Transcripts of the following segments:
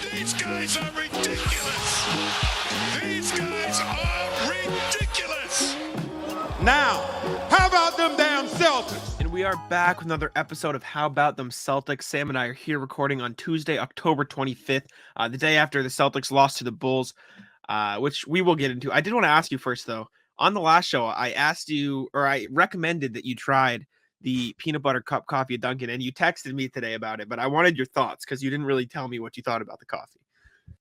These guys are ridiculous. These guys are ridiculous. Now, how about them damn Celtics? And we are back with another episode of How About Them Celtics. Sam and I are here recording on Tuesday, October 25th, the day after the Celtics lost to the Bulls, which we will get into. I did want to ask you first, though. On the last show, I asked you, or I recommended that you tried the peanut butter cup coffee at Dunkin', and you texted me today about it, but I wanted your thoughts because you didn't really tell me what you thought about the coffee.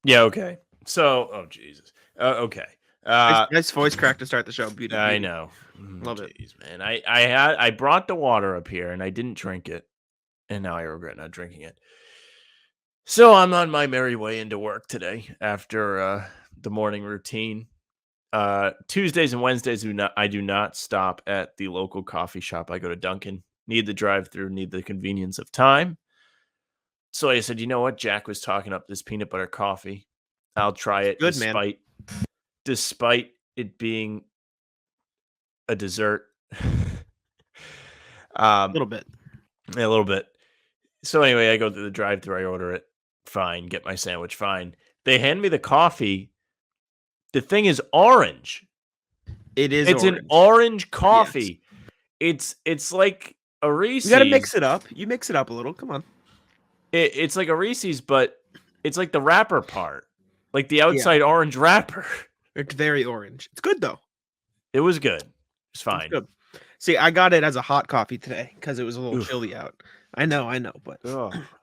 Yeah, okay. So, oh, Jesus. Okay. Nice voice crack to start the show. Beautiful. I know. Love it. Man. I brought the water up here and I didn't drink it, and now I regret not drinking it. So I'm on my merry way into work today after the morning routine. Tuesdays and Wednesdays I do not stop at the local coffee shop. I go to Dunkin'. Need the drive-through, need the convenience of time. So I said, you know what? Jack was talking up this peanut butter coffee. I'll try it. Good, man. Despite it being a dessert. A little bit. A little bit. So anyway, I go to the drive-thru, I order it. Fine. Get my sandwich. Fine. They hand me the coffee. The thing is orange. It's orange. An orange coffee. Yes. It's like a Reese's. You gotta mix it up. You mix it up a little. Come on. It's like a Reese's, but it's like the wrapper part. Like the outside orange wrapper. It's very orange. It's good, though. It was good. It's fine. Good. See, I got it as a hot coffee today because it was a little chilly out. I know, but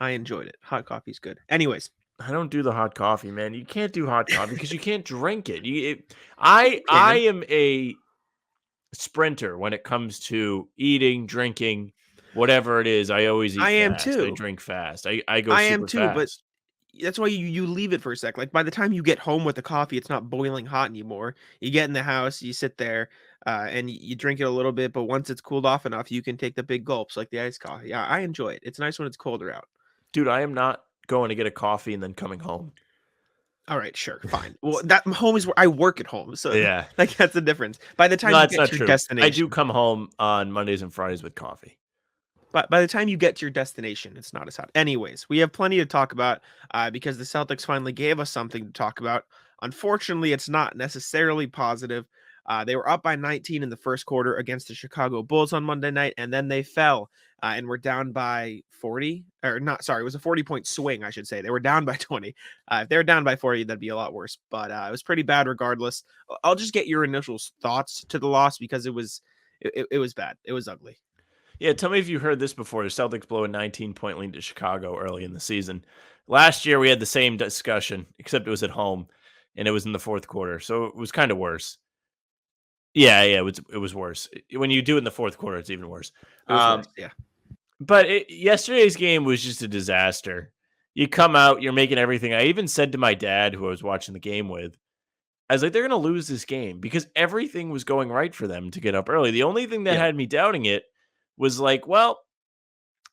I enjoyed it. Hot coffee's good. Anyways. I don't do the hot coffee, man. You can't do hot coffee because you can't drink it. I am a sprinter when it comes to eating, drinking, whatever it is. I always eat fast. Am too. I drink fast. I go super fast. But that's why you leave it for a sec. Like by the time you get home with the coffee, it's not boiling hot anymore. You get in the house, you sit there, and you drink it a little bit. But once it's cooled off enough, you can take the big gulps like the iced coffee. Yeah, I enjoy it. It's nice when it's colder out. Dude, I am not going to get a coffee and then coming home. All right, sure, fine. Well, that home is where I work at home, so yeah, like that's the difference. By the time you get to your destination, I do come home on Mondays and Fridays with coffee. But by the time you get to your destination, it's not as hot. Anyways, we have plenty to talk about because the Celtics finally gave us something to talk about. Unfortunately, it's not necessarily positive. They were up by 19 in the first quarter against the Chicago Bulls on Monday night, and then they fell and were down by 40. Or not, sorry, it was a 40-point swing, I should say. They were down by 20. If they were down by 40, that'd be a lot worse. But it was pretty bad regardless. I'll just get your initial thoughts to the loss because it was bad. It was ugly. Yeah, tell me if you heard this before. The Celtics blow a 19-point lead to Chicago early in the season. Last year, we had the same discussion, except it was at home, and it was in the fourth quarter, so it was kind of worse. Yeah, it was worse. When you do it in the fourth quarter, it's even worse. Worse, yeah. But yesterday's game was just a disaster. You come out, you're making everything. I even said to my dad, who I was watching the game with, I was like, they're going to lose this game because everything was going right for them to get up early. The only thing that had me doubting it was like, well,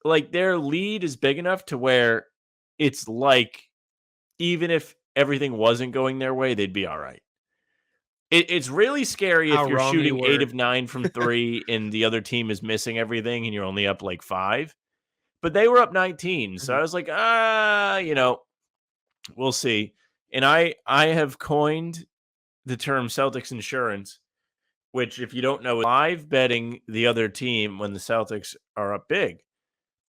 like their lead is big enough to where it's like, even if everything wasn't going their way, they'd be all right. It's really scary if you're shooting 8 of 9 from 3 and the other team is missing everything and you're only up like 5. But they were up 19. So I was like, we'll see. And I have coined the term Celtics insurance, which, if you don't know, is live betting the other team when the Celtics are up big.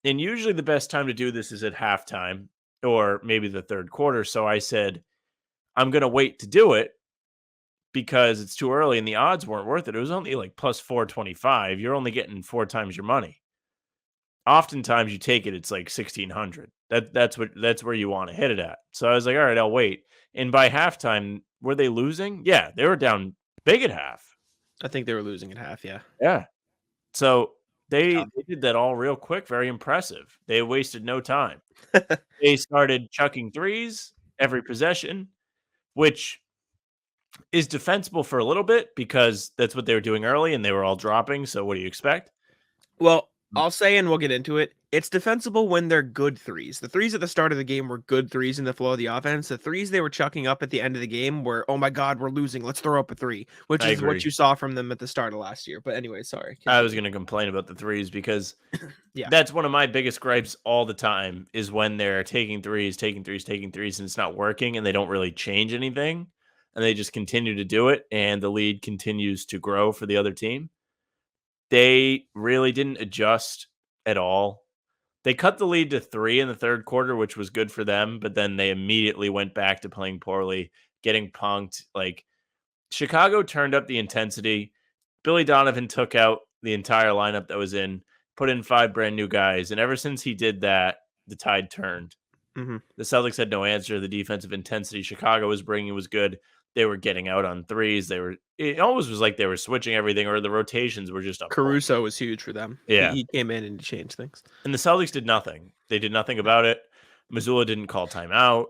And usually the best time to do this is at halftime or maybe the third quarter. So I said, I'm going to wait to do it because it's too early and the odds weren't worth it. It was only like plus 425. You're only getting 4 times your money. Oftentimes you take it, it's like 1,600. That's where you want to hit it at. So I was like, all right, I'll wait. And by halftime, were they losing? Yeah, they were down big at half. I think they were losing at half, yeah. Yeah. So they did that all real quick. Very impressive. They wasted no time. They started chucking threes every possession, which is defensible for a little bit because that's what they were doing early and they were all dropping. So what do you expect? Well, I'll say, and we'll get into it, it's defensible when they're good threes. The threes at the start of the game were good threes in the flow of the offense. The threes they were chucking up at the end of the game were, oh my God, we're losing. Let's throw up a three, which I is what agree. you saw from them at the start of last year. But anyway, sorry. I was Continue. going to complain about the threes because Yeah. that's one of my biggest gripes all the time is when they're taking threes, and it's not working and they don't really change anything and they just continue to do it and the lead continues to grow for the other team. They really didn't adjust at all. They cut the lead to 3 in the third quarter, which was good for them, but then they immediately went back to playing poorly, getting punked. Like Chicago turned up the intensity. Billy Donovan took out the entire lineup that was in, put in 5 brand new guys, and ever since he did that, the tide turned. Mhm. The Celtics had no answer. The defensive intensity Chicago was bringing was good. They were getting out on threes. It almost was like they were switching everything, or the rotations were just up. Caruso was huge for them. Yeah. He came in and changed things. And the Celtics did nothing. They did nothing about it. Mazzulla didn't call timeout,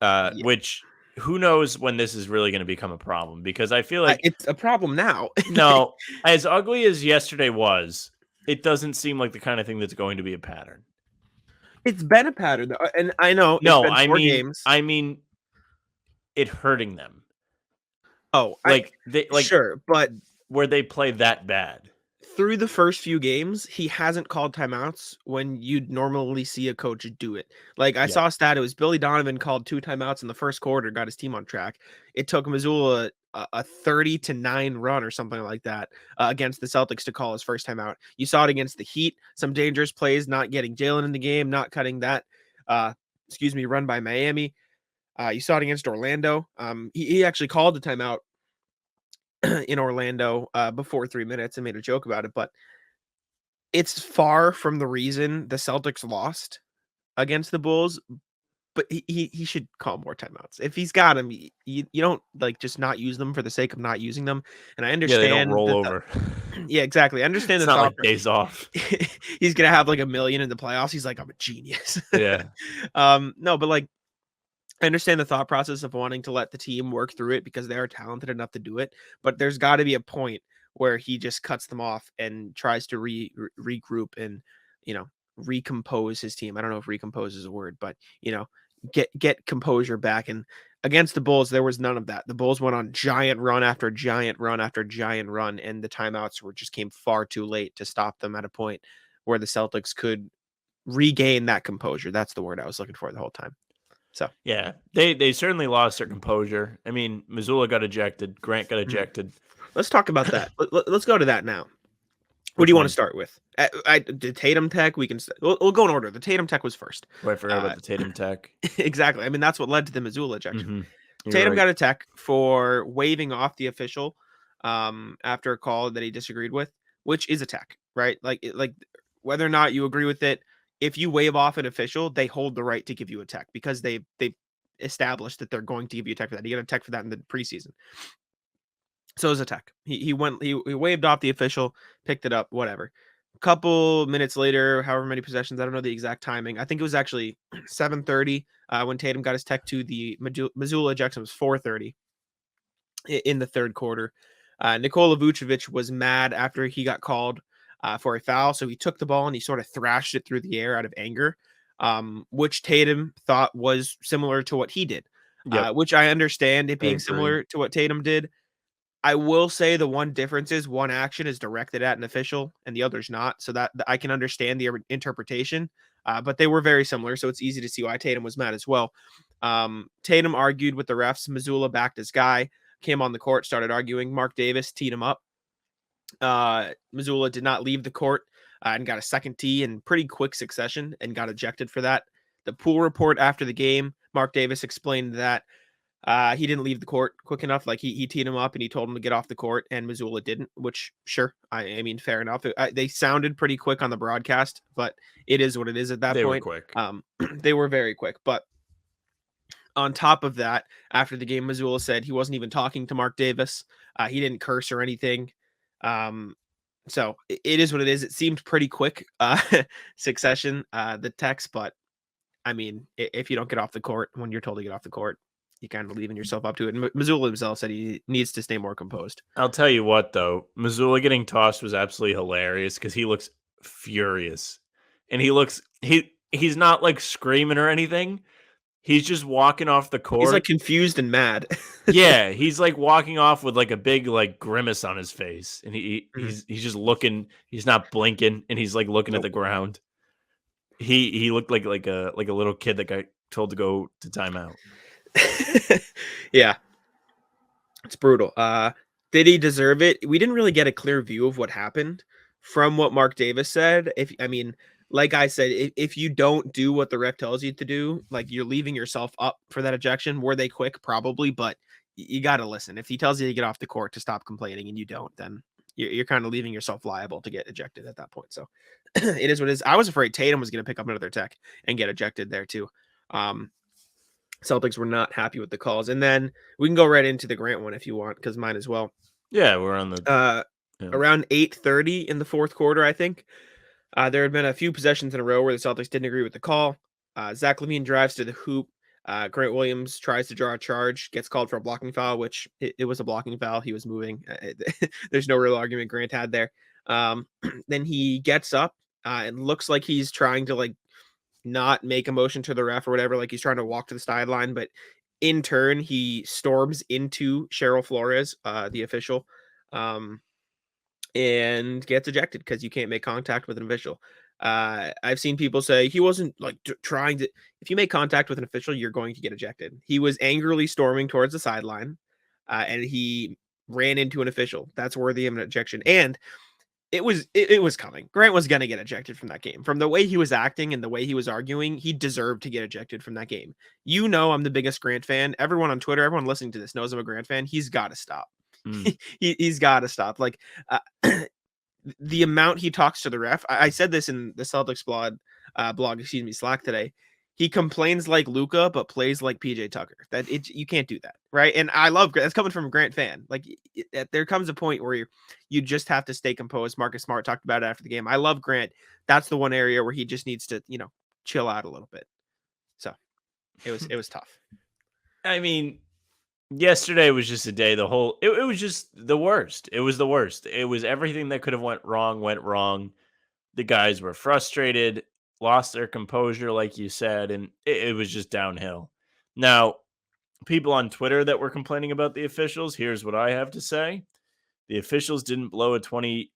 Yeah. which who knows when this is really going to become a problem, because I feel like It's a problem now. no, as ugly as yesterday was, it doesn't seem like the kind of thing that's going to be a pattern. It's been a pattern, though, and I know No, it's been 4 games. I mean it hurting them. Oh, sure, but where they play that bad. through the first few games, he hasn't called timeouts when you'd normally see a coach do it. Like, I saw a stat, it was Billy Donovan called 2 timeouts in the first quarter, got his team on track. It took Mazzulla a 30-9 run or something like that against the Celtics to call his first timeout. You saw it against the Heat, some dangerous plays, not getting Jalen in the game, not cutting that, run by Miami. You saw it against Orlando. He actually called the timeout in Orlando before 3 minutes and made a joke about it, but it's far from the reason the Celtics lost against the Bulls. But he should call more timeouts. If he's got them, you don't like just not use them for the sake of not using them. And I understand they don't roll over. Yeah, exactly. I understand it's the not thought like days off. He's gonna have like 1 million in the playoffs. He's like, I'm a genius. Yeah. No, but like I understand the thought process of wanting to let the team work through it because they are talented enough to do it, but there's got to be a point where he just cuts them off and tries to regroup and, recompose his team. I don't know if recompose is a word, but, get composure back. And against the Bulls, there was none of that. The Bulls went on giant run after giant run after giant run, and the timeouts just came far too late to stop them at a point where the Celtics could regain that composure. That's the word I was looking for the whole time. So yeah, they certainly lost their composure. I mean, Mazzulla got ejected, Grant got ejected. Let's talk about that. Let's go to that now. What do you want to start with? The Tatum tech. We'll go in order. The Tatum tech was first. Oh, I forgot about the Tatum tech. Exactly. I mean, that's what led to the Mazzulla ejection. Mm-hmm. Tatum got a tech for waving off the official after a call that he disagreed with, which is a tech, right? Like whether or not you agree with it, if you wave off an official, they hold the right to give you a tech because they established that they're going to give you a tech for that. You get a tech for that in the preseason. So it was a tech. He waved off the official, picked it up, whatever. A couple minutes later, however many possessions, I don't know the exact timing. I think it was actually 7:30 when Tatum got his tech to the Mazzulla ejection. It was 4:30 in the third quarter. Nikola Vucevic was mad after he got called for a foul, so he took the ball and he sort of thrashed it through the air out of anger, which Tatum thought was similar to what he did, which I understand it being similar to what Tatum did. I will say the one difference is one action is directed at an official and the other's not, so that I can understand the interpretation, but they were very similar, so it's easy to see why Tatum was mad as well. Tatum argued with the refs. Mazzulla backed his guy, came on the court, started arguing. Mark Davis teed him up. Mazzulla did not leave the court and got a second tee in pretty quick succession and got ejected for that. The pool report after the game, Mark Davis explained that he didn't leave the court quick enough. Like he teed him up and he told him to get off the court, and Mazzulla didn't, which sure. I mean, fair enough. They sounded pretty quick on the broadcast, but it is what it is at that point. They were quick. They were very quick. But on top of that, after the game, Mazzulla said he wasn't even talking to Mark Davis. He didn't curse or anything. So it is what it is. It seemed pretty quick succession, the text, but I mean, if you don't get off the court when you're told to get off the court, you kind of leaving yourself up to it. And Mazzulla himself said he needs to stay more composed. I'll tell you what, though, Mazzulla getting tossed was absolutely hilarious because he looks furious. And he's not like screaming or anything. He's just walking off the court. He's like confused and mad. Yeah, he's like walking off with like a big like grimace on his face, and he's just looking. He's not blinking, and he's like looking at the ground. He looked like a little kid that got told to go to timeout. Yeah, it's brutal. Did he deserve it? We didn't really get a clear view of what happened from what Mark Davis said. Like I said, if you don't do what the ref tells you to do, like you're leaving yourself up for that ejection. Were they quick? Probably, but you got to listen. If he tells you to get off the court to stop complaining and you don't, then you're kind of leaving yourself liable to get ejected at that point. So it is what it is. I was afraid Tatum was going to pick up another tech and get ejected there too. Celtics were not happy with the calls. And then we can go right into the Grant one if you want, because mine as well. Yeah, we're on the around 8:30 in the fourth quarter, I think. There had been a few possessions in a row where the Celtics didn't agree with the call. Zach LaVine drives to the hoop. Grant Williams tries to draw a charge, gets called for a blocking foul, which it was a blocking foul. He was moving. There's no real argument Grant had there. Then he gets up and looks like he's trying to like not make a motion to the ref or whatever, like he's trying to walk to the sideline, but in turn he storms into Cheryl Flores, the official, and gets ejected because you can't make contact with an official. I've seen people say he wasn't like trying to. If you make contact with an official, you're going to get ejected. He was angrily storming towards the sideline, and he ran into an official. That's worthy of an ejection. And it was coming. Grant was going to get ejected from that game. From the way he was acting and the way he was arguing, he deserved to get ejected from that game. You know, I'm the biggest Grant fan. Everyone on Twitter, everyone listening to this knows I'm a Grant fan. He's got to stop. He's got to stop. Like the amount he talks to the ref. I said this in the Celtics blog, Slack today. He complains like Luka, but plays like PJ Tucker. You can't do that, right? And I love Grant. That's coming from a Grant fan. Like there comes a point where you just have to stay composed. Marcus Smart talked about it after the game. I love Grant. That's the one area where he just needs to, chill out a little bit. So it was tough. I mean, yesterday was just a day. It was just the worst. It was the worst. It was everything that could have went wrong. The guys were frustrated, lost their composure, like you said, and it was just downhill. Now, people on Twitter that were complaining about the officials, here's what I have to say. The officials didn't blow a 19-point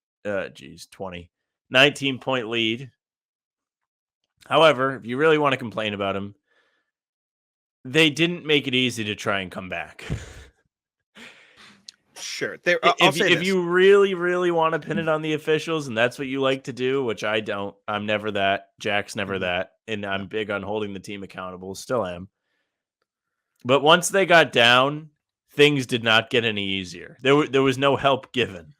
lead. However, if you really want to complain about them, they didn't make it easy to try and come back. Sure. If you really, really want to pin it on the officials, and that's what you like to do, which I don't, I'm never that. Jack's never that. And I'm big on holding the team accountable. Still am. But once they got down, things did not get any easier. There was no help given.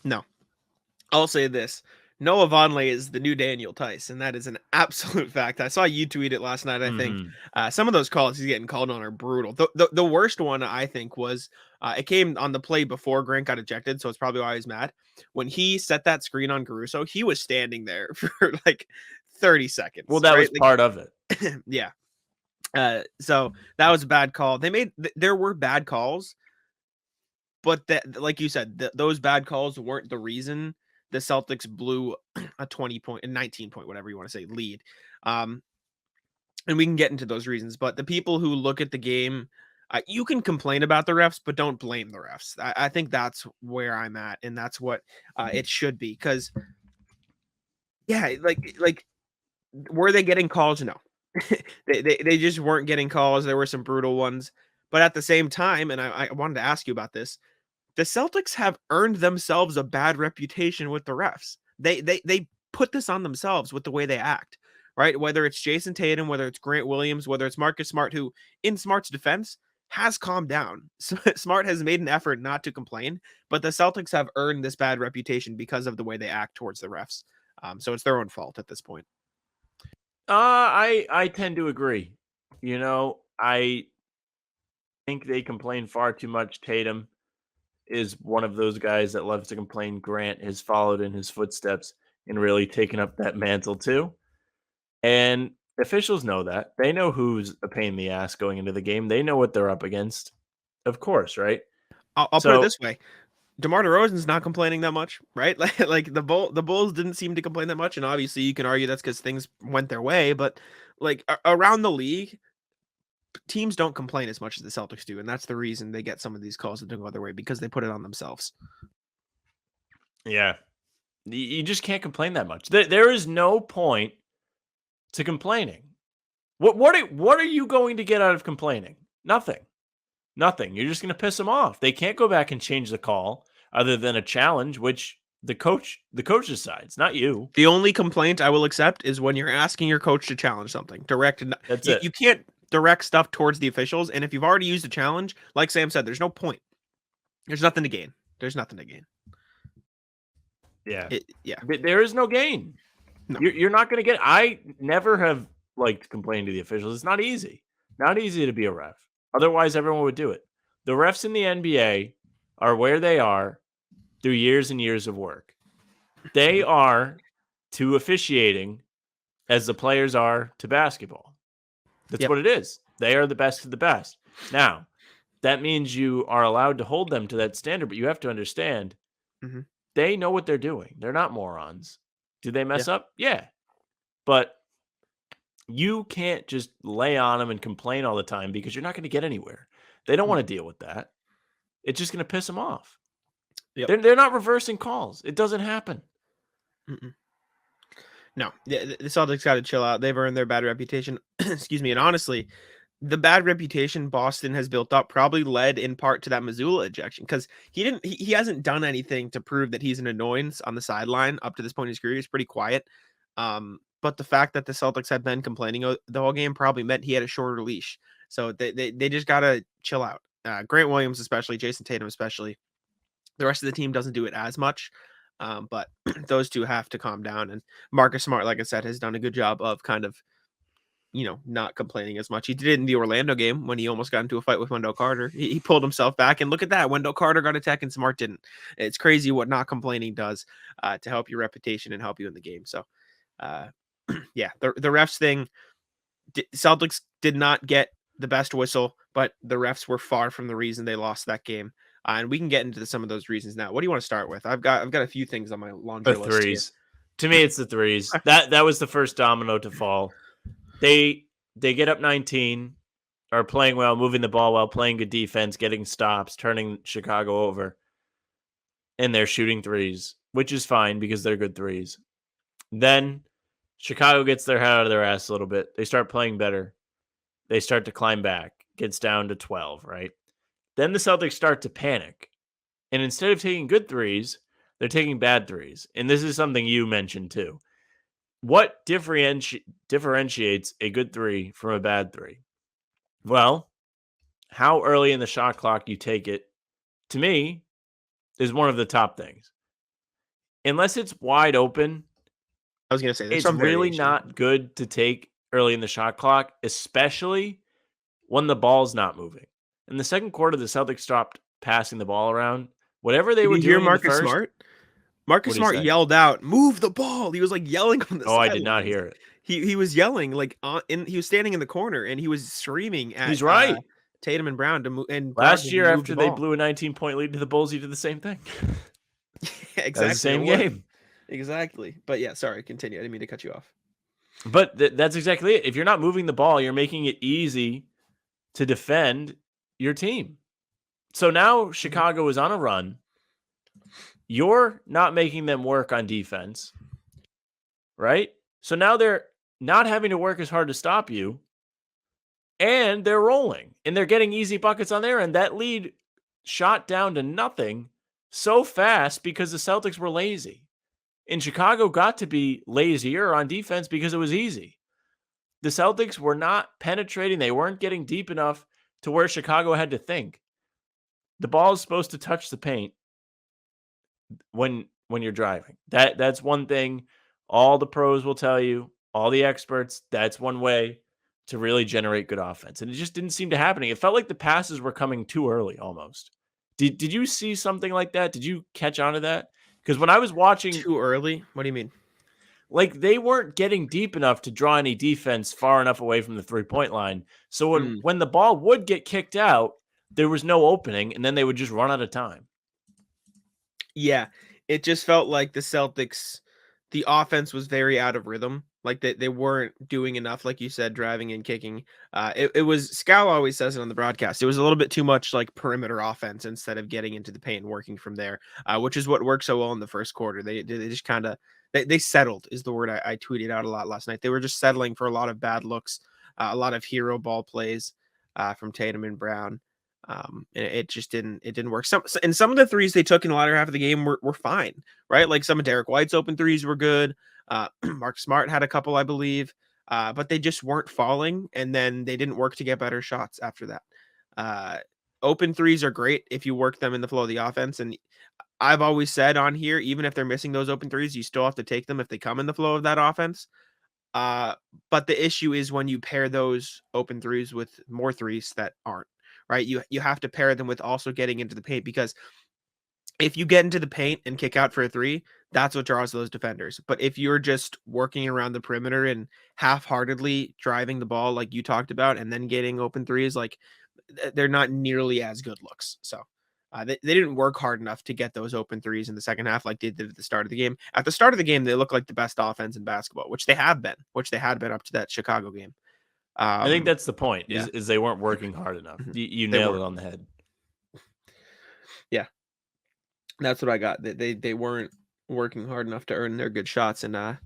No. I'll say this. Noah Vonleh is the new Daniel Tice, and that is an absolute fact. I saw you tweet it last night, I think. Some of those calls he's getting called on are brutal. The worst one, I think, was it came on the play before Grant got ejected, so it's probably why he's mad. When he set that screen on Caruso, he was standing there for like 30 seconds. Well, that was part of it. Yeah. So that was a bad call. There were bad calls, but like you said, those bad calls weren't the reason the Celtics blew a 20-point and 19-point, whatever you want to say, lead. And we can get into those reasons, but the people who look at the game, you can complain about the refs, but don't blame the refs. I think that's where I'm at, and that's what it should be. Because, yeah, like, were they getting calls? No, they just weren't getting calls. There were some brutal ones, but at the same time, and I wanted to ask you about this. The Celtics have earned themselves a bad reputation with the refs. They put this on themselves with the way they act, right? Whether it's Jason Tatum, whether it's Grant Williams, whether it's Marcus Smart, who in Smart's defense has calmed down. Smart has made an effort not to complain, but the Celtics have earned this bad reputation because of the way they act towards the refs. So it's their own fault at this point. I tend to agree. I think they complain far too much. Tatum is one of those guys that loves to complain. Grant has followed in his footsteps and really taken up that mantle too. And officials know that. They know who's a pain in the ass going into the game. They know what they're up against. Of course, right? I'll put it this way. DeMar DeRozan's not complaining that much, right? Like the Bulls didn't seem to complain that much, and obviously you can argue that's because things went their way. But like around the league, teams don't complain as much as the Celtics do, and that's the reason they get some of these calls that don't go their way because they put it on themselves. Yeah, you just can't complain that much. There is no point to complaining. What are you going to get out of complaining? Nothing. You're just going to piss them off. They can't go back and change the call other than a challenge, which the coach decides, not you. The only complaint I will accept is when you're asking your coach to challenge something. That's it. You can't direct stuff towards the officials, and if you've already used a challenge, like Sam said, there's no point. There's nothing to gain. Yeah. Yeah. There is no gain. No. You're not going to get. I never have liked complaining to the officials. It's not easy. Not easy to be a ref. Otherwise, everyone would do it. The refs in the NBA are where they are through years and years of work. They are to officiating as the players are to basketball. That's what it is. They are the best of the best. Now, that means you are allowed to hold them to that standard, but you have to understand they know what they're doing. They're not morons. Do they mess up? Yeah. But you can't just lay on them and complain all the time because you're not going to get anywhere. They don't want to deal with that. It's just going to piss them off. Yep. They're not reversing calls. It doesn't happen. No, the Celtics got to chill out. They've earned their bad reputation. Excuse me. And honestly, the bad reputation Boston has built up probably led in part to that Mazzulla ejection because he hasn't done anything to prove that he's an annoyance on the sideline up to this point in his career. He's pretty quiet. But the fact that the Celtics had been complaining the whole game probably meant he had a shorter leash. So they just got to chill out. Grant Williams, especially, Jason Tatum, especially. The rest of the team doesn't do it as much. But those two have to calm down. And Marcus Smart, like I said, has done a good job of kind of, not complaining as much. He did it in the Orlando game when he almost got into a fight with Wendell Carter. He pulled himself back, and look at that. Wendell Carter got attacked and Smart didn't. It's crazy what not complaining does to help your reputation and help you in the game. So, yeah, the refs thing, Celtics did not get the best whistle, but the refs were far from the reason they lost that game. And we can get into some of those reasons now. What do you want to start with? I've got a few things on my laundry list. Threes. To me, it's the threes. That was the first domino to fall. They get up 19, are playing well, moving the ball well, playing good defense, getting stops, turning Chicago over, and they're shooting threes, which is fine because they're good threes. Then Chicago gets their head out of their ass a little bit. They start playing better. They start to climb back. Gets down to 12, right? Then the Celtics start to panic. And instead of taking good threes, they're taking bad threes. And this is something you mentioned too. What differentiates a good three from a bad three? Well, how early in the shot clock you take it, to me, is one of the top things. Unless it's wide open, I was going to say, it's really not good to take early in the shot clock, especially when the ball's not moving. In the second quarter, the Celtics stopped passing the ball around. Whatever they were doing. Did you hear Marcus Smart? Marcus Smart yelled out, "Move the ball!" He was like yelling on the. I did not hear it. He was yelling like he was standing in the corner and he was screaming at. He's right. Tatum and Brown to move. And last year, after they blew a 19-point lead to the Bulls, he did the same thing. Exactly. The same game. Exactly. But yeah, sorry. Continue. I didn't mean to cut you off. But that's exactly it. If you're not moving the ball, you're making it easy to defend your team. So now Chicago is on a run. You're not making them work on defense, right? So now they're not having to work as hard to stop you, and they're rolling, and they're getting easy buckets on there, and that lead shot down to nothing so fast because the Celtics were lazy. And Chicago got to be lazier on defense because it was easy. The Celtics were not penetrating. They weren't getting deep enough to where Chicago had to think. The ball is supposed to touch the paint when you're driving. That's one thing all the pros will tell you, all the experts, that's one way to really generate good offense. And it just didn't seem to happen. It felt like the passes were coming too early almost. Did you see something like that? Did you catch on to that? Because when I was watching... Too early? What do you mean? Like they weren't getting deep enough to draw any defense far enough away from the three-point line. So when the ball would get kicked out, there was no opening, and then they would just run out of time. Yeah, it just felt like the Celtics, the offense was very out of rhythm. Like they weren't doing enough, like you said, driving and kicking. It was Scal always says it on the broadcast. It was a little bit too much like perimeter offense instead of getting into the paint and working from there, which is what worked so well in the first quarter. They just kind of they settled is the word I tweeted out a lot last night. They were just settling for a lot of bad looks, a lot of hero ball plays from Tatum and Brown. It just didn't work. Some of the threes they took in the latter half of the game were fine, right? Like some of Derek White's open threes were good. Mark Smart had a couple, I believe, but they just weren't falling, and then they didn't work to get better shots after that. Open threes are great if you work them in the flow of the offense, and I've always said on here, even if they're missing those open threes, you still have to take them if they come in the flow of that offense. Uh, but the issue is when you pair those open threes with more threes that aren't, right? You have to pair them with also getting into the paint, because if you get into the paint and kick out for a three, that's what draws those defenders. But if you're just working around the perimeter and half-heartedly driving the ball like you talked about and then getting open threes, like they're not nearly as good looks. So they didn't work hard enough to get those open threes in the second half like they did at the start of the game. At the start of the game, they looked like the best offense in basketball, which they had been up to that Chicago game. I think that's the point. yeah. Is they weren't working hard enough. You They nailed it weren't. on the head. Yeah, that's what I got. They weren't working hard enough to earn their good shots, and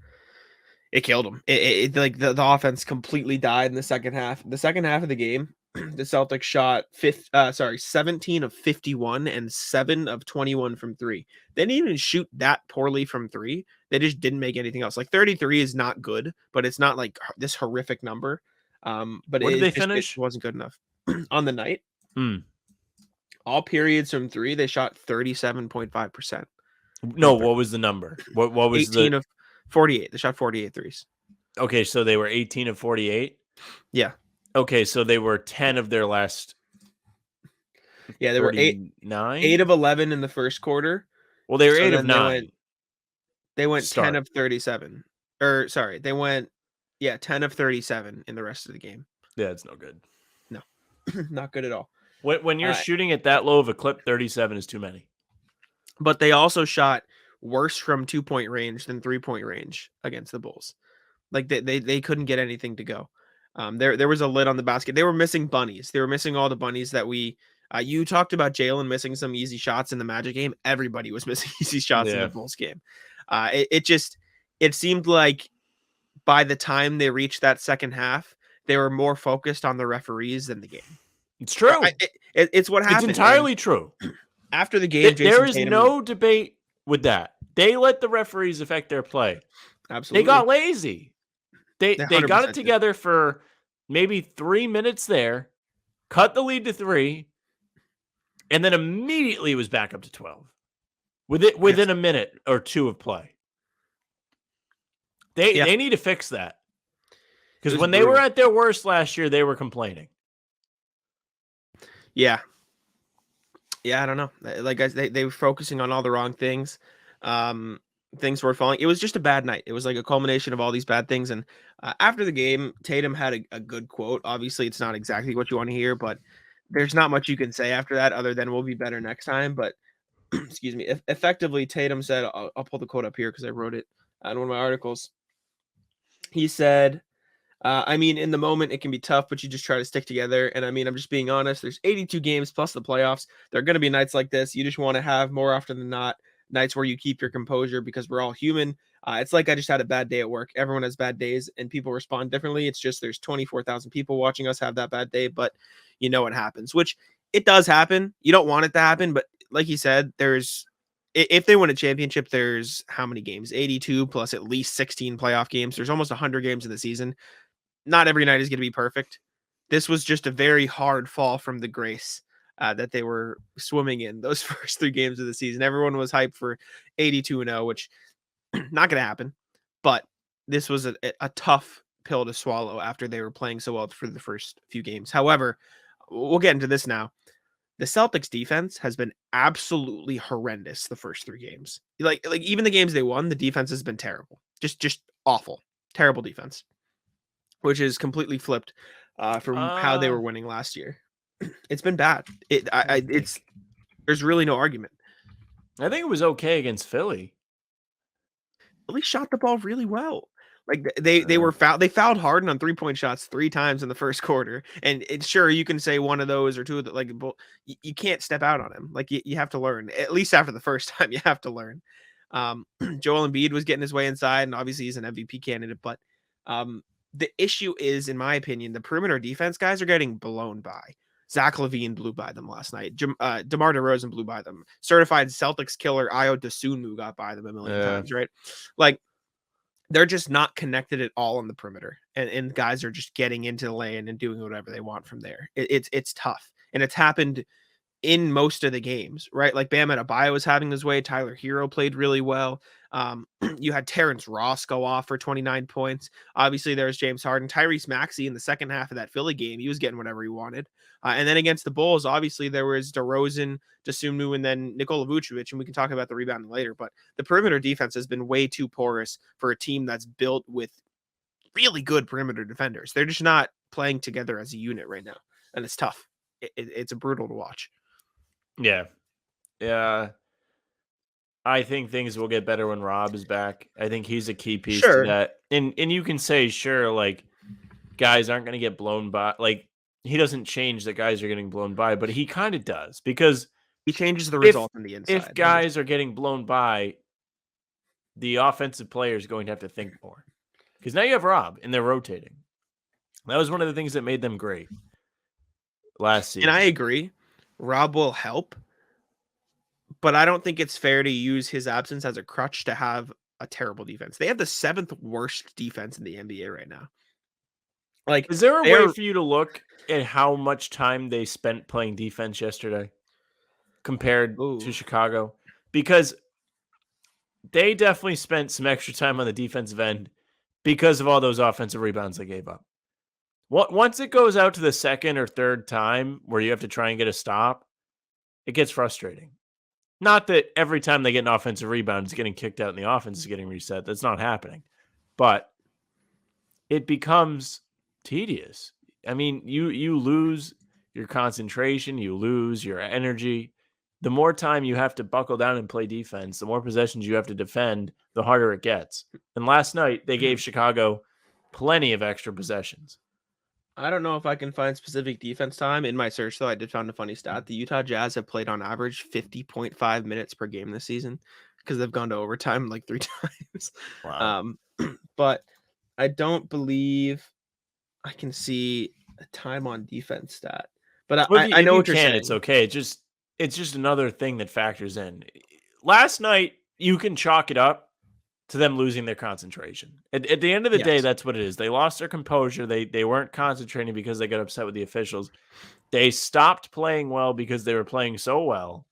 it killed them. It like the offense completely died in the second half. The second half of the game, the Celtics shot 17 of 51 and 7 of 21 from three. They didn't even shoot that poorly from three. They just didn't make anything else. Like 33 is not good, but it's not like this horrific number. But Where did they it finish? wasn't good enough on the night. Hmm. All periods from three, they shot 37.5%. No, what was the number? What was 18 the of 48. They shot 48 threes. Okay, so they were 18 of 48. Yeah. Okay, so they were 10 of their last. Yeah, they were 8 of 11 in the first quarter. Well, they were So 8 of then 9. They went 10 Start. of 37. Or sorry, they went 10 of 37 in the rest of the game. Yeah, it's no good. No. Not good at all. When you're shooting at that low of a clip, 37 is too many. But they also shot worse from 2-point range than 3-point range against the Bulls. Like they couldn't get anything to go. There was a lid on the basket. They were missing bunnies. They were missing all the bunnies that we you talked about Jalen missing some easy shots in the Magic game. Everybody was missing easy shots in the Bulls game. It seemed like by the time they reached that second half, they were more focused on the referees than the game. It's true. It's what happened. It's entirely true. After the game, there is no debate with that. They let the referees affect their play. Absolutely. They got lazy. They got it did. together for maybe 3 minutes there, cut the lead to 3, and then immediately was back up to 12 within a minute or two of play. They need to fix that, because when they were at their worst last year, they were complaining. Yeah, I don't know. Like guys, they were focusing on all the wrong things. Things were falling. It was just a bad night. It was like a culmination of all these bad things. And after the game, Tatum had a good quote. Obviously, it's not exactly what you want to hear, but there's not much you can say after that other than we'll be better next time. But excuse me. Effectively, Tatum said, I'll pull the quote up here because I wrote it in one of my articles. He said, I mean, in the moment, it can be tough, but you just try to stick together. And I mean, I'm just being honest. There's 82 games plus the playoffs. There are going to be nights like this. You just want to have more often than not nights where you keep your composure, because we're all human. It's like I just had a bad day at work. Everyone has bad days and people respond differently. It's just there's 24,000 people watching us have that bad day, but you know what happens, which it does happen. You don't want it to happen, but like you said, if they win a championship, there's how many games? 82 plus at least 16 playoff games. There's almost 100 games in the season. Not every night is going to be perfect. This was just a very hard fall from the grace that they were swimming in those first 3 games of the season. Everyone was hyped for 82-0, which not going to happen. But this was a tough pill to swallow after they were playing so well for the first few games. However, we'll get into this now. The Celtics defense has been absolutely horrendous the first 3 games. Like even the games they won, the defense has been terrible. Just awful. Terrible defense. Which is completely flipped from how they were winning last year. It's been bad. There's really no argument. I think it was okay against Philly. Philly shot the ball really well. Like they were fouled. They fouled Harden on 3-point shots 3 times in the first quarter. And it's sure you can say one of those or two of the, like you can't step out on him. Like you have to learn. At least after the first time, you have to learn. Joel Embiid was getting his way inside, and obviously he's an MVP candidate. But the issue is, in my opinion, the perimeter defense guys are getting blown by. Zach LaVine blew by them last night. DeMar DeRozan blew by them. Certified Celtics killer Ayo Dosunmu got by them a million times, right? Like, they're just not connected at all on the perimeter, and guys are just getting into the lane and doing whatever they want from there. It's tough, and it's happened in most of the games, right? Like Bam Adebayo was having his way. Tyler Hero played really well. You had Terrence Ross go off for 29 points. Obviously, there's James Harden. Tyrese Maxey in the second half of that Philly game, he was getting whatever he wanted. And then against the Bulls, obviously, there was DeRozan, Dosunmu, and then Nikola Vucevic, and we can talk about the rebounding later. But the perimeter defense has been way too porous for a team that's built with really good perimeter defenders. They're just not playing together as a unit right now, and it's tough. It's brutal to watch. Yeah. Yeah. I think things will get better when Rob is back. I think he's a key piece to that. And you can say, sure, like, guys aren't going to get blown by. Like, he doesn't change that guys are getting blown by, but he kind of does, because he changes the result on the inside. If guys are getting blown by, the offensive player is going to have to think more, because now you have Rob and they're rotating. That was one of the things that made them great last season. And I agree. Rob will help, but I don't think it's fair to use his absence as a crutch to have a terrible defense. They have the 7th worst defense in the NBA right now. Like, is there a way for you to look at how much time they spent playing defense yesterday compared to Chicago? Because they definitely spent some extra time on the defensive end because of all those offensive rebounds they gave up. Once it goes out to the second or third time where you have to try and get a stop, it gets frustrating. Not that every time they get an offensive rebound, it's getting kicked out and the offense is getting reset. That's not happening. But it becomes tedious. I mean, you lose your concentration, you lose your energy. The more time you have to buckle down and play defense, the more possessions you have to defend, the harder it gets. And last night, they gave Chicago plenty of extra possessions. I don't know if I can find specific defense time. In my search, though, I did find a funny stat. The Utah Jazz have played on average 50.5 minutes per game this season because they've gone to overtime like 3 times. Wow. But I don't believe I can see a time on defense stat. But I know what you're saying. It's okay. It's just another thing that factors in. Last night, you can chalk it up to them losing their concentration. At the end of the day, that's what it is. They lost their composure. They weren't concentrating because they got upset with the officials. They stopped playing well because they were playing so well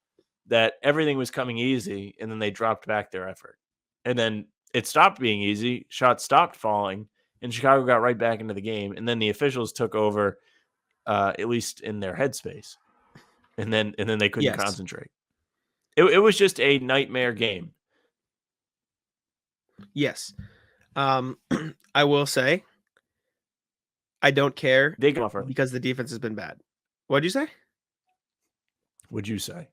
that everything was coming easy, and then they dropped back their effort. And then it stopped being easy. Shots stopped falling, and Chicago got right back into the game. And then the officials took over, at least in their headspace. And then they couldn't concentrate. It was just a nightmare game. Yes. I will say I don't care because the defense has been bad. What'd you say? What'd you say?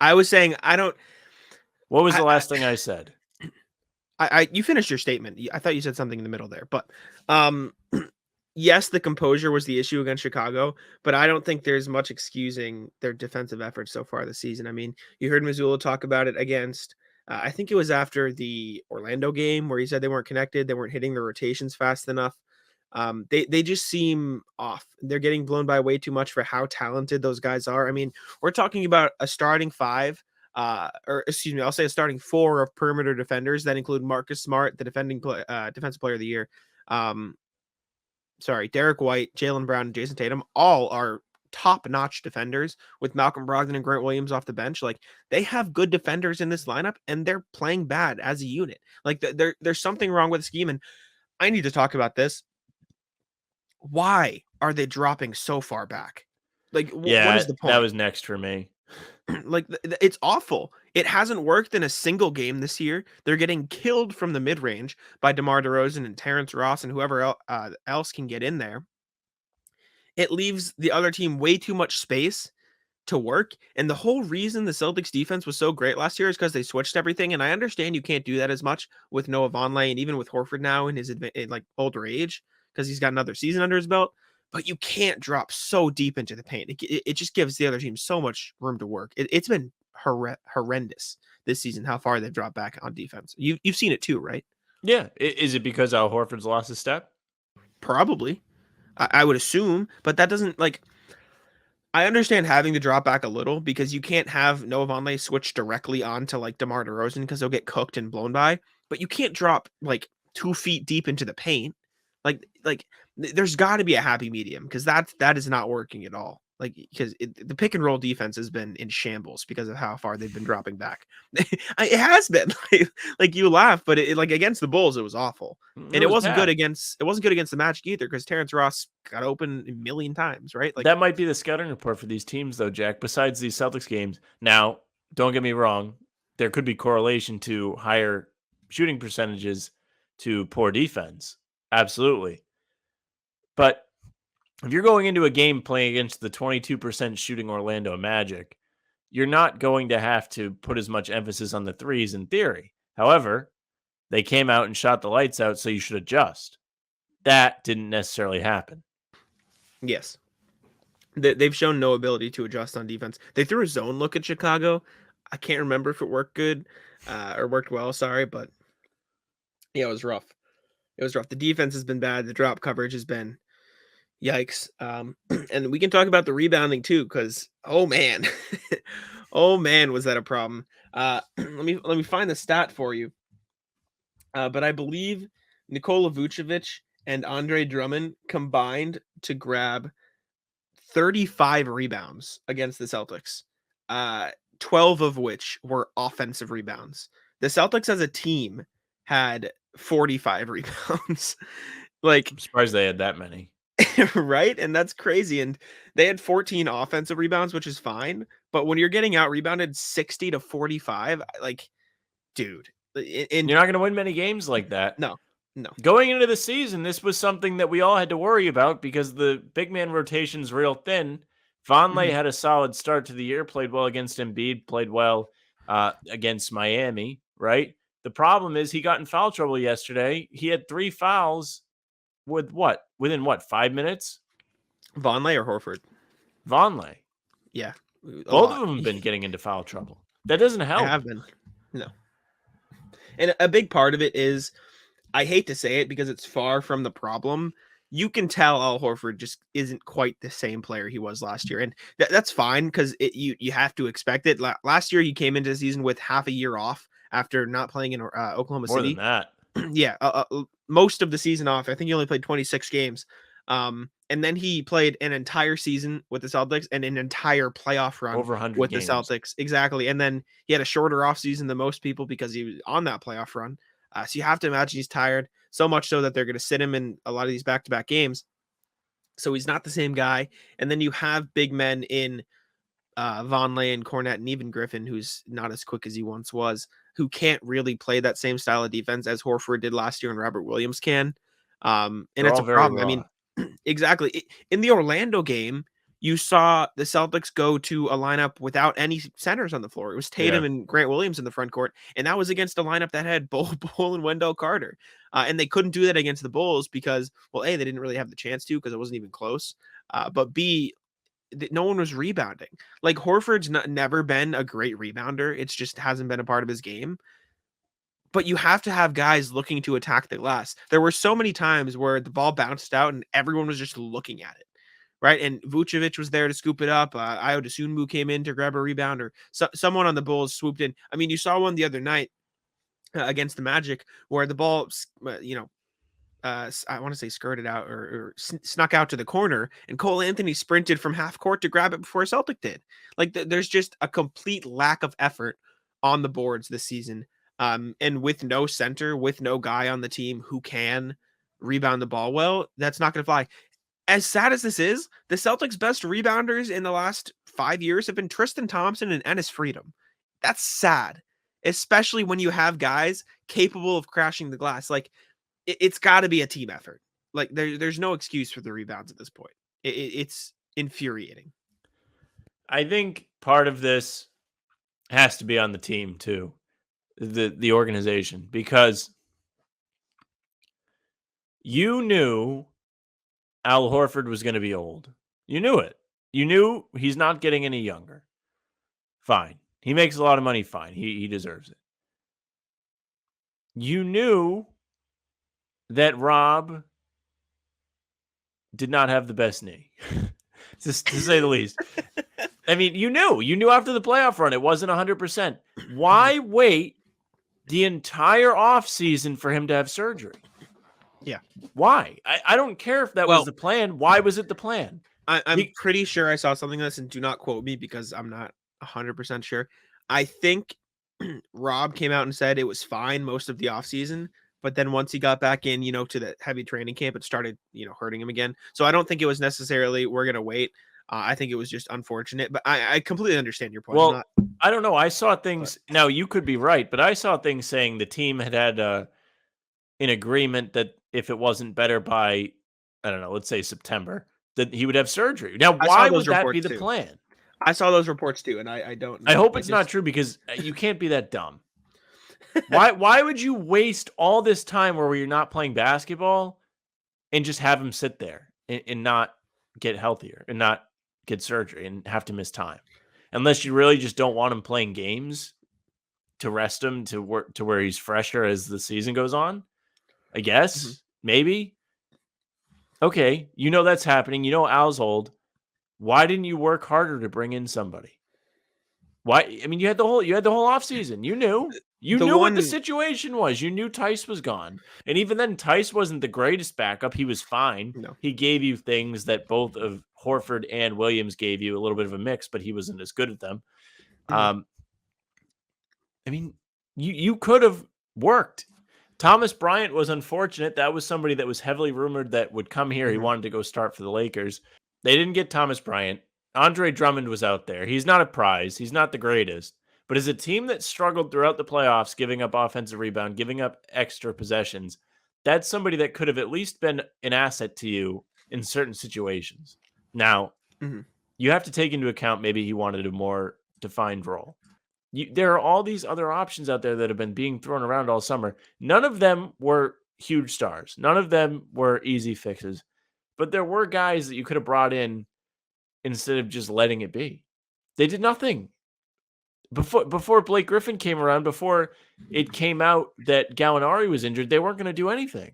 I was saying I don't. What was the last thing I said? You finished your statement. I thought you said something in the middle there, but yes, the composure was the issue against Chicago, but I don't think there's much excusing their defensive efforts so far this season. I mean, you heard Mazzulla talk about it against. I think it was after the Orlando game where he said they weren't connected. They weren't hitting the rotations fast enough. They just seem off. They're getting blown by way too much for how talented those guys are. I mean, we're talking about a starting 5, or excuse me, I'll say a starting 4 of perimeter defenders that include Marcus Smart, the defensive player of the year. Derek White, Jaylen Brown, and Jason Tatum all are top-notch defenders with Malcolm Brogdon and Grant Williams off the bench. Like, they have good defenders in this lineup, and they're playing bad as a unit. Like, there's something wrong with the scheme, and I need to talk about this. Why are they dropping so far back? Like, what is the point? That was next for me. Like, it's awful. It hasn't worked in a single game this year. They're getting killed from the mid-range by DeMar DeRozan and Terrence Ross and whoever else can get in there. It leaves the other team way too much space to work. And the whole reason the Celtics defense was so great last year is because they switched everything. And I understand you can't do that as much with Noah Vonleh and even with Horford now in his like older age because he's got another season under his belt. But you can't drop so deep into the paint. It just gives the other team so much room to work. It's been horrendous this season how far they've dropped back on defense. You've seen it too, right? Yeah. Is it because Al Horford's lost his step? Probably. I would assume, but that doesn't like. I understand having to drop back a little because you can't have Noah Vonleh switch directly onto like DeMar DeRozan because they'll get cooked and blown by. But you can't drop like 2 feet deep into the paint. There's got to be a happy medium because that is not working at all. Like because the pick and roll defense has been in shambles because of how far they've been dropping back. It has been like you laugh, but it like against the Bulls it was awful, and it wasn't good against the Magic either because Terrence Ross got open a million times, right? Like that might be the scouting report for these teams, though, Jack. Besides these Celtics games, now don't get me wrong, there could be correlation to higher shooting percentages to poor defense, absolutely. But if you're going into a game playing against the 22% shooting Orlando Magic, you're not going to have to put as much emphasis on the threes in theory. However, they came out and shot the lights out, so you should adjust. That didn't necessarily happen. Yes. They've shown no ability to adjust on defense. They threw a zone look at Chicago. I can't remember if it worked good or worked well, sorry, but yeah, it was rough. It was rough. The defense has been bad. The drop coverage has been yikes. And we can talk about the rebounding too, because oh man, oh man, was that a problem? Let me find the stat for you. But I believe Nikola Vucevic and Andre Drummond combined to grab 35 rebounds against the Celtics, 12 of which were offensive rebounds. The Celtics as a team had 45 rebounds. Like, I'm surprised they had that many. right? And that's crazy. And they had 14 offensive rebounds, which is fine. But when you're getting out rebounded 60 to 45, like, dude. You're not going to win many games like that. No. Going into the season, this was something that we all had to worry about because the big man rotation's real thin. Vonleh had a solid start to the year, played well against Embiid, played well against Miami, right? The problem is he got in foul trouble yesterday. He had 3 fouls within 5 minutes? Vonleh or Horford? Vonleh. Yeah. Both of them have been getting into foul trouble. That doesn't help. They have been. No. And a big part of it is, I hate to say it because it's far from the problem. You can tell Al Horford just isn't quite the same player he was last year. And that's fine because you have to expect it. Last year, he came into the season with half a year off after not playing in Oklahoma City. More than that. Yeah. Most of the season off. I think he only played 26 games. And then he played an entire season with the Celtics and an entire playoff run over 100 with games. the Celtics. Exactly. And then he had a shorter offseason than most people because he was on that playoff run. So you have to imagine he's tired, so much so that they're going to sit him in a lot of these back-to-back games. So he's not the same guy. And then you have big men in Vonleh and Cornette and even Griffin, who's not as quick as he once was, who can't really play that same style of defense as Horford did last year and Robert Williams can. And it's a problem. I mean, exactly. In the Orlando game, you saw the Celtics go to a lineup without any centers on the floor. It was Tatum and Grant Williams in the front court, and that was against a lineup that had Bol and Wendell Carter. And they couldn't do that against the Bulls because, well, A, they didn't really have the chance to because it wasn't even close. But B, no one was rebounding. Like, Horford's never been a great rebounder. It's just hasn't been a part of his game. But you have to have guys looking to attack the glass. There were so many times where the ball bounced out and everyone was just looking at it, right? And Vucevic was there to scoop it up. Ayo Dosunmu came in to grab a rebound, or someone on the Bulls swooped in. I mean, you saw one the other night against the Magic where the ball, I want to say skirted out or snuck out to the corner, and Cole Anthony sprinted from half court to grab it before Celtic did. Like, there's just a complete lack of effort on the boards this season. And with no center, with no guy on the team who can rebound the ball well, that's not going to fly. As sad as this is, the Celtics' best rebounders in the last 5 years have been Tristan Thompson and Ennis Freedom. That's sad, especially when you have guys capable of crashing the glass. Like, it's got to be a team effort. Like, there's no excuse for the rebounds at this point. It's infuriating. I think part of this has to be on the team too, the organization, because you knew Al Horford was going to be old. You knew it. You knew he's not getting any younger. Fine. He makes a lot of money. Fine. He deserves it. You knew that Rob did not have the best knee, to say the least. I mean, you knew after the playoff run, it wasn't 100%. Why wait the entire offseason for him to have surgery? Yeah. Why? I don't care if that was the plan. Why was it the plan? I'm pretty sure I saw something like this, and do not quote me because I'm not 100% sure. I think Rob came out and said it was fine most of the offseason, but then once he got back in, to the heavy training camp, it started, hurting him again. So I don't think it was necessarily we're going to wait. I think it was just unfortunate, but I completely understand your point. Well, I don't know. I saw things. Now, you could be right, but I saw things saying the team had an agreement that if it wasn't better by, I don't know, let's say September, that he would have surgery. Now, why would that be the plan? I saw those reports too, and I don't know. I hope it's not true, because you can't be that dumb. Why would you waste all this time where you're not playing basketball and just have him sit there and not get healthier and not get surgery and have to miss time? Unless you really just don't want him playing games to rest him to where he's fresher as the season goes on, I guess. Maybe. Okay, that's happening. Al's old. Why didn't you work harder to bring in somebody? Why? I mean, you had the whole offseason. You knew what the situation was. You knew Tice was gone. And even then, Tice wasn't the greatest backup. He was fine. No. He gave you things that both of Horford and Williams gave you, a little bit of a mix, but he wasn't as good at them. I mean, you could have worked. Thomas Bryant was unfortunate. That was somebody that was heavily rumored that would come here. He wanted to go start for the Lakers. They didn't get Thomas Bryant. Andre Drummond was out there. He's not a prize. He's not the greatest. But as a team that struggled throughout the playoffs, giving up offensive rebound, giving up extra possessions, that's somebody that could have at least been an asset to you in certain situations. Now, you have to take into account maybe he wanted a more defined role. There are all these other options out there that have been being thrown around all summer. None of them were huge stars. None of them were easy fixes. But there were guys that you could have brought in instead of just letting it be. They did nothing. Before Blake Griffin came around, before it came out that Gallinari was injured, they weren't going to do anything.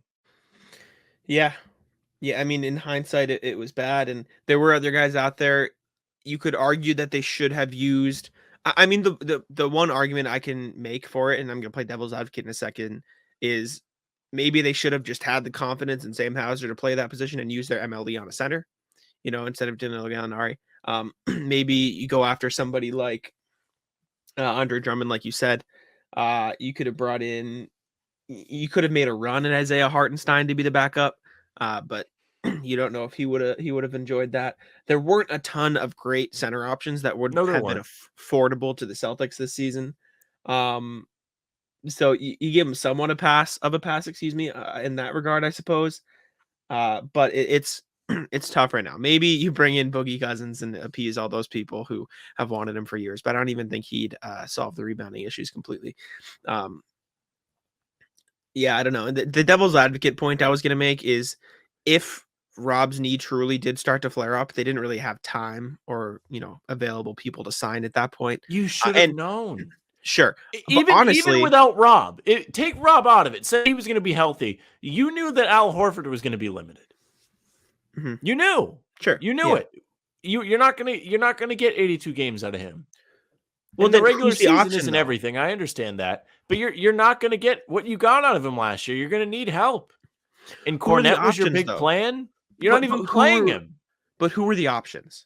Yeah. I mean, in hindsight, it was bad, and there were other guys out there. You could argue that they should have used. I mean, the one argument I can make for it, and I'm going to play devil's advocate in a second, is maybe they should have just had the confidence in Sam Hauser to play that position and use their MLE on a center, instead of Danilo Gallinari. Maybe you go after somebody like Andre Drummond, like you said. You could have brought in, you could have made a run at Isaiah Hartenstein to be the backup, but you don't know if he would have enjoyed that. There weren't a ton of great center options that would have been affordable to the Celtics this season. So you give him somewhat a pass, in that regard, I suppose. But it's tough right now. Maybe you bring in Boogie Cousins and appease all those people who have wanted him for years, but I don't even think he'd solve the rebounding issues completely. Yeah, I don't know. The devil's advocate point I was going to make is if Rob's knee truly did start to flare up, they didn't really have time or, available people to sign at that point. You should have known. Sure. Even without Rob, take Rob out of it. Say he was going to be healthy. You knew that Al Horford was going to be limited. You knew. Sure. You knew it. You're not gonna get 82 games out of him. Well, the regular season isn't everything. I understand that, but you're not gonna get what you got out of him last year. You're gonna need help. And Cornette was your big plan. You're not even playing him. But who were the options?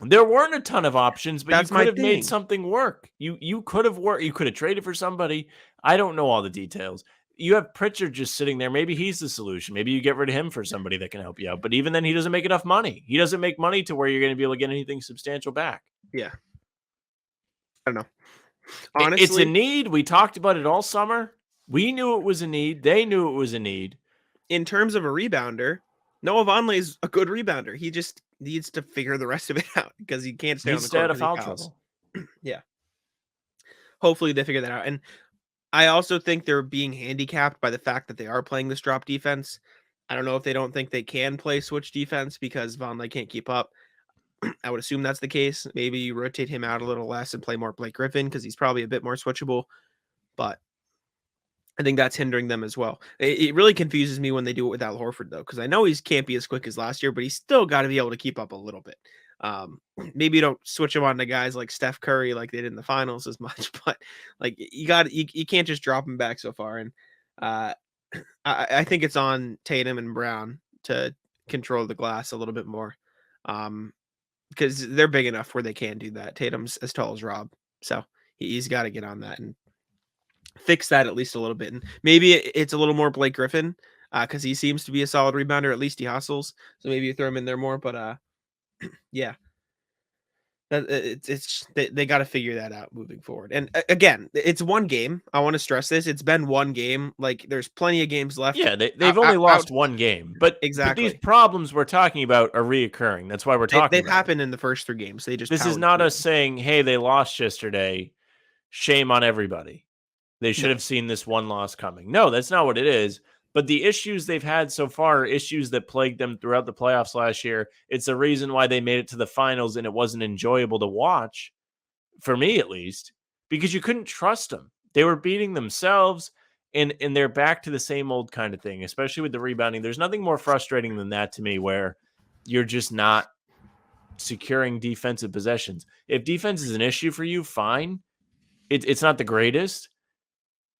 There weren't a ton of options, but you could have made something work. You could have worked. You could have traded for somebody. I don't know all the details. You have Pritchard just sitting there. Maybe he's the solution. Maybe you get rid of him for somebody that can help you out. But even then, he doesn't make enough money. He doesn't make money to where you're going to be able to get anything substantial back. Yeah. I don't know. Honestly, it's a need. We talked about it all summer. We knew it was a need. They knew it was a need. In terms of a rebounder, Noah Vonleh is a good rebounder. He just needs to figure the rest of it out because he can't stay on Needs the to stay court out of because he foul fouls. trouble. Yeah. Hopefully they figure that out. And I also think they're being handicapped by the fact that they are playing this drop defense. I don't know if they don't think they can play switch defense because Vonleh can't keep up. I would assume that's the case. Maybe you rotate him out a little less and play more Blake Griffin because he's probably a bit more switchable. But I think that's hindering them as well. It really confuses me when they do it without Horford, though, because I know he can't be as quick as last year, but he's still got to be able to keep up a little bit. Maybe you don't switch him on to guys like Steph Curry like they did in the finals as much, but like you can't just drop him back so far. And uh, I think it's on Tatum and Brown to control the glass a little bit more. Because they're big enough where they can do that. Tatum's as tall as Rob, so he's got to get on that and fix that at least a little bit. And maybe it's a little more Blake Griffin because he seems to be a solid rebounder. At least he hustles, so maybe you throw him in there more. But yeah, they got to figure that out moving forward. And again, it's one game. I want to stress this: it's been one game. Like there's plenty of games left. Yeah, they've only lost one game, but exactly. But these problems we're talking about are reoccurring. That's why we're talking. They've happened in the first 3 games. They just this is not us saying, "Hey, they lost yesterday. Shame on everybody. They should have seen this one loss coming." No, that's not what it is. But the issues they've had so far are issues that plagued them throughout the playoffs last year. It's the reason why they made it to the finals and it wasn't enjoyable to watch, for me at least, because you couldn't trust them. They were beating themselves, and they're back to the same old kind of thing, especially with the rebounding. There's nothing more frustrating than that to me, where you're just not securing defensive possessions. If defense is an issue for you, fine. It's not the greatest.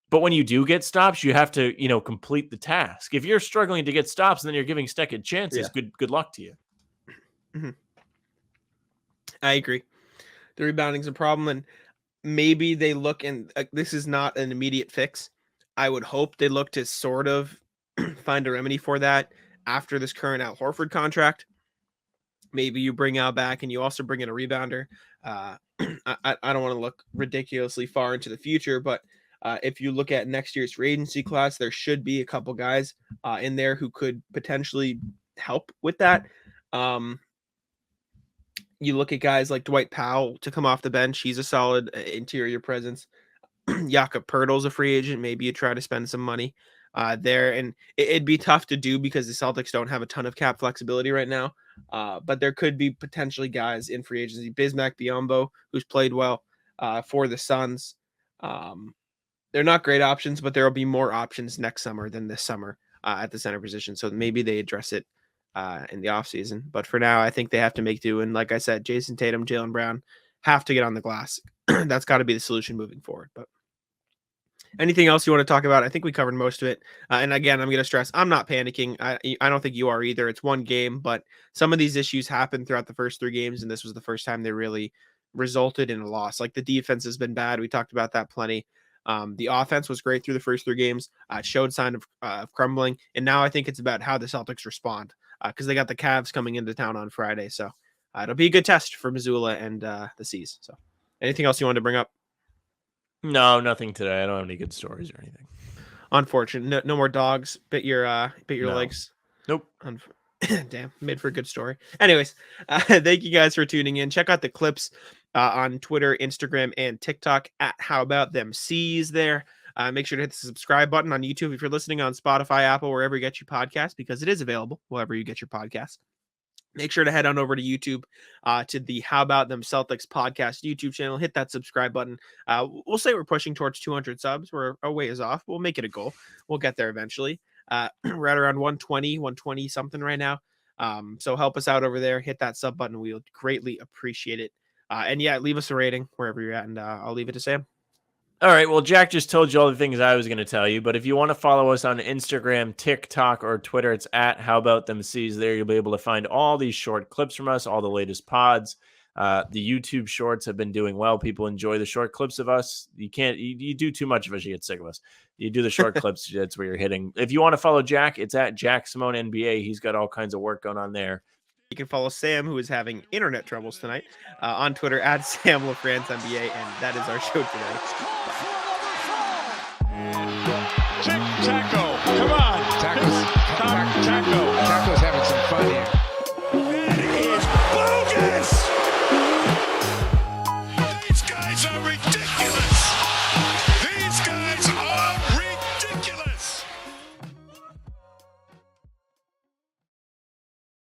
But when you do get stops, you have to, complete the task. If you're struggling to get stops and then you're giving second chances, good luck to you. Mm-hmm. I agree. The rebounding's a problem, and maybe they look, and this is not an immediate fix. I would hope they look to sort of find a remedy for that after this current Al Horford contract. Maybe you bring Al back and you also bring in a rebounder. I don't want to look ridiculously far into the future, but if you look at next year's free agency class, there should be a couple guys in there who could potentially help with that. You look at guys like Dwight Powell to come off the bench. He's a solid interior presence. Jakob Poeltl's a free agent. Maybe you try to spend some money there. And it'd be tough to do because the Celtics don't have a ton of cap flexibility right now. But there could be potentially guys in free agency. Bismack Biyombo, who's played well for the Suns. They're not great options, but there will be more options next summer than this summer at the center position. So maybe they address it in the offseason. But for now, I think they have to make do. And like I said, Jason Tatum, Jaylen Brown have to get on the glass. That's got to be the solution moving forward. But anything else you want to talk about? I think we covered most of it. And again, I'm going to stress, I'm not panicking. I don't think you are either. It's one game, but some of these issues happened throughout the first 3 games, and this was the first time they really resulted in a loss. Like the defense has been bad. We talked about that plenty. The offense was great through the first 3 games, showed sign of crumbling. And now I think it's about how the Celtics respond because they got the Cavs coming into town on Friday. So it'll be a good test for Mazzulla and the C's. So anything else you wanted to bring up? No, nothing today. I don't have any good stories or anything. Unfortunate. No more dogs bit your legs. Nope. Damn, made for a good story. Anyways, thank you guys for tuning in. Check out the clips on Twitter, Instagram, and TikTok at How About Them C's there. Make sure to hit the subscribe button on YouTube if you're listening on Spotify, Apple, wherever you get your podcast, because it is available wherever you get your podcast. Make sure to head on over to YouTube to the How About Them Celtics podcast YouTube channel. Hit that subscribe button. We'll say we're pushing towards 200 subs. We're a ways off. We'll make it a goal. We'll get there eventually. We're at around 120 something right now. So help us out over there. Hit that sub button. We'll greatly appreciate it. And yeah, leave us a rating wherever you're at, and I'll leave it to Sam. All right. Well, Jack just told you all the things I was going to tell you, but if you want to follow us on Instagram, TikTok, or Twitter, it's at How About Them C's. There you'll be able to find all these short clips from us, all the latest pods. The YouTube shorts have been doing well. People enjoy the short clips of us. You do too much of us, you get sick of us. You do the short clips, that's where you're hitting. If you want to follow Jack, it's at Jack Simone NBA. He's got all kinds of work going on there. You can follow Sam, who is having internet troubles tonight, on Twitter at Sam LaFrance NBA, and that is our show today. Check